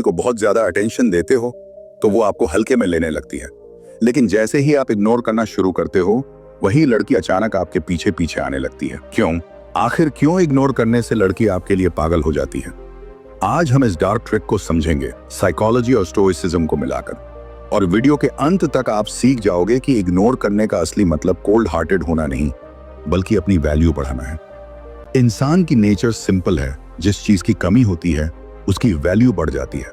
को बहुत ज्यादा अटेंशन देते हो तो वो आपको हल्के में लेने लगती है, लेकिन जैसे ही आप इग्नोर करना शुरू करते हो वही लड़की अचानक आपके पीछे पीछे आने लगती है। क्यों? आखिर क्यों इग्नोर करने से लड़की आपके लिए पागल हो जाती है? आज हम इस डार्क ट्रिक को समझेंगे, साइकोलॉजी और स्टोइसिज्म को मिलाकर, और वीडियो के अंत तक आप सीख जाओगे कि इग्नोर करने का असली मतलब कोल्ड हार्टेड होना नहीं, बल्कि अपनी वैल्यू बढ़ाना है। इंसान की नेचर सिंपल है, जिस चीज की कमी होती है उसकी वैल्यू बढ़ जाती है।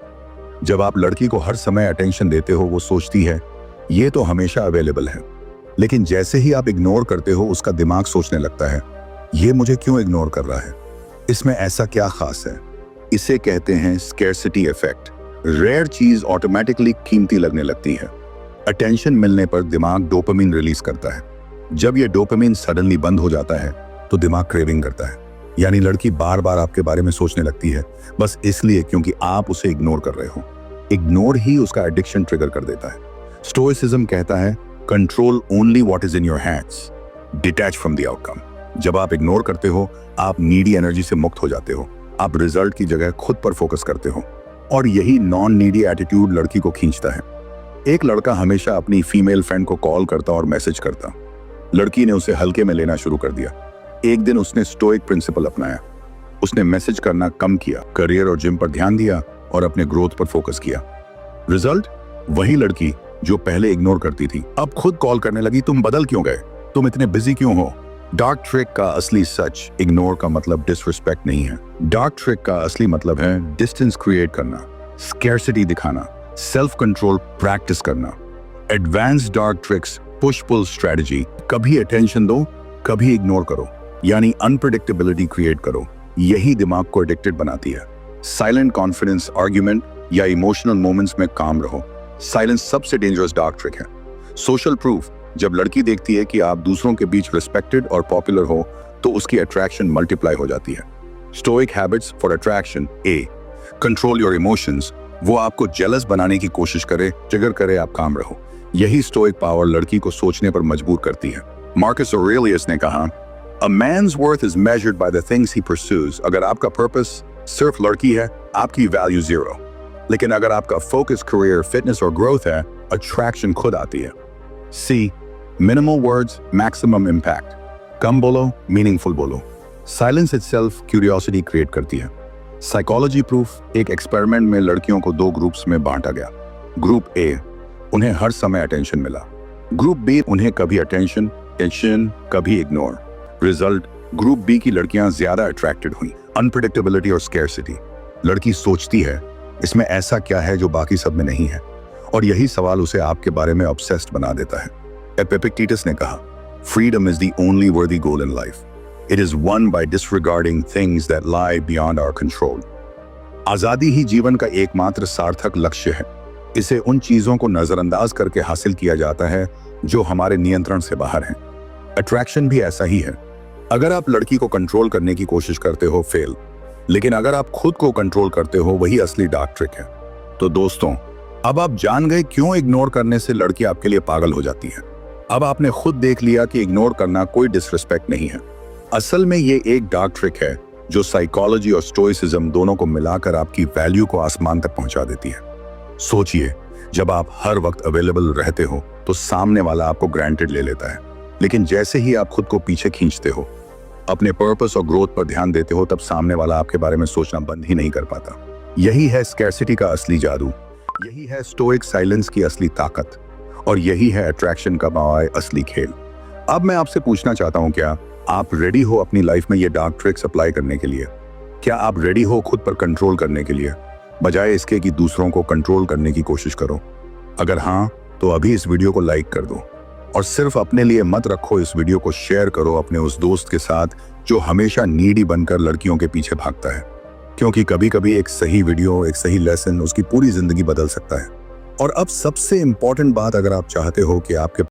जब आप लड़की को हर समय अटेंशन देते हो वो सोचती है ये तो हमेशा अवेलेबल है, लेकिन जैसे ही आप इग्नोर करते हो उसका दिमाग सोचने लगता है ये मुझे क्यों इग्नोर कर रहा है, इसमें ऐसा क्या खास है। इसे कहते हैं स्कैर्सिटी इफेक्ट। रेयर चीज ऑटोमेटिकली कीमती लगने लगती है। अटेंशन मिलने पर दिमाग डोपामिन रिलीज करता है। जब ये डोपामिन सडनली बंद हो जाता है तो दिमाग क्रेविंग करता है, यानी लड़की बार बार आपके बारे में सोचने लगती है, बस इसलिए क्योंकि आप उसे इग्नोर कर रहे हो। इग्नोर ही उसका एडिक्शन ट्रिगर कर देता है। स्टोइसिज्म कहता है control only what is in your hands, detach from the outcome. जब आप इग्नोर करते हो आप नीडी एनर्जी से मुक्त हो जाते हो। आप रिजल्ट की जगह खुद पर फोकस करते हो, और यही नॉन नीडी एटीट्यूड लड़की को खींचता है। एक लड़का हमेशा अपनी फीमेल फ्रेंड को कॉल करता और मैसेज करता। लड़की ने उसे हल्के में लेना शुरू कर दिया। एक दिन उसने स्टोइक प्रिंसिपल अपनाया। उसने मैसेज करना कम किया, करियर और जिम पर ध्यान दिया और अपने ग्रोथ पर फोकस किया। रिजल्ट? वही लड़की जो पहले इग्नोर करती थी अब खुद कॉल करने लगी। तुम बदल क्यों गए? तुम इतने बिजी क्यों हो? डार्क ट्रिक का असली सच, इग्नोर का मतलब डिसरिस्पेक्ट नहीं है। डार्क ट्रिक का असली मतलब है डिस्टेंस क्रिएट करना, स्कैर्सिटी दिखाना, सेल्फ कंट्रोल प्रैक्टिस करना। Advanced dark tricks, push pull strategy, कभी अटेंशन दो कभी इग्नोर करो, यानी अनप्रेडिक्टेबिलिटी क्रिएट करो। यही दिमाग को एडिक्टेड बनाती है। साइलेंट कॉन्फिडेंस, आर्ग्यूमेंट या इमोशनल मोमेंट्स में काम रहो। साइलेंस सबसे डेंजरस डार्क ट्रिक है। सोशल प्रूफ, जब लड़की देखती है कि आप दूसरों के बीच रिस्पेक्टेड और पॉपुलर हो तो उसकी अट्रैक्शन मल्टीप्लाई हो जाती है। Stoic habits for attraction. A, control your emotions. वो आपको जेलस बनाने की कोशिश करे, ट्रिगर करे, आप काम रहो। यही स्टोइक पावर लड़की को सोचने पर मजबूर करती है। मार्कस ऑरेलियस ने कहा, A man's worth is measured by the things he pursues। अगर आपका पर्पस सिर्फ लड़की है, आपकी वैल्यू जीरो। लेकिन अगर आपका फोकस करियर, फिटनेस और ग्रोथ है, अट्रैक्शन खुद आती है। सी, मिनिमल वर्ड्स, मैक्सिमम इम्पैक्ट। कम बोलो, मीनिंगफुल बोलो। साइलेंस इटसेल्फ क्यूरियोसिटी क्रिएट करती है। साइकोलॉजी प्रूफ, एक एक्सपेरिमेंट में लड़कियों को दो ग्रुप्स में बांटा गया। ग्रुप ए, उन्हें हर समय अटेंशन मिला। ग्रुप बी, उन्हें कभी अटेंशन कभी इग्नोर। रिजल्ट, ग्रुप बी की लड़कियां ज्यादा अट्रैक्टेड हुई। अनप्रेडिक्टेबिलिटी और स्कैर्सिटी। लड़की सोचती है इसमें ऐसा क्या है जो बाकी सब में नहीं है, और यही सवाल उसे आपके बारे में ऑब्सेस्ड बना देता है। एपिक्टेटस ने कहा, freedom is the only worthy goal in life. It is won by disregarding things that lie beyond our control. आजादी ही जीवन का एकमात्र सार्थक लक्ष्य है। इसे उन चीजों को नजरअंदाज करके हासिल किया जाता है जो हमारे नियंत्रण से बाहर हैं। अट्रैक्शन भी ऐसा ही है। अगर आप लड़की को कंट्रोल करने की कोशिश करते हो, फेल। लेकिन अगर आप खुद को कंट्रोल करते हो, वही असली डार्क ट्रिक है। तो दोस्तों, अब आप जान गए क्यों इग्नोर करने से लड़की आपके लिए पागल हो जाती है। अब आपने खुद देख लिया कि इग्नोर करना कोई डिसरिस्पेक्ट नहीं है। असल में ये एक डार्क ट्रिक है जो साइकोलॉजी और स्टोइसिज्म दोनों को मिलाकर आपकी वैल्यू को आसमान तक पहुंचा देती है। सोचिए, जब आप हर वक्त अवेलेबल रहते हो तो सामने वाला आपको ग्रांटेड ले लेता है, लेकिन जैसे ही आप खुद को पीछे खींचते हो, अपने पर्पस और ग्रोथ पर ध्यान देते हो, तब सामने वाला आपके बारे में सोचना बंद ही नहीं कर पाता। यही है स्कैर्सिटी का असली जादू, यही है स्टोइक साइलेंस की असली ताकत, और यही है अट्रैक्शन का बवाए असली खेल। अब मैं आपसे पूछना चाहता हूं, क्या आप रेडी हो अपनी लाइफ में ये डार्क ट्रिक्स अप्लाई करने के लिए? क्या आप रेडी हो खुद पर कंट्रोल करने के लिए, बजाय इसके कि दूसरों को कंट्रोल करने की कोशिश करो? अगर हाँ, तो अभी इस वीडियो को लाइक कर दो, और सिर्फ अपने लिए मत रखो, इस वीडियो को शेयर करो अपने उस दोस्त के साथ जो हमेशा नीडी बनकर लड़कियों के पीछे भागता है। क्योंकि कभी कभी एक सही वीडियो, एक सही लेसन उसकी पूरी जिंदगी बदल सकता है। और अब सबसे इंपॉर्टेंट बात, अगर आप चाहते हो कि आपके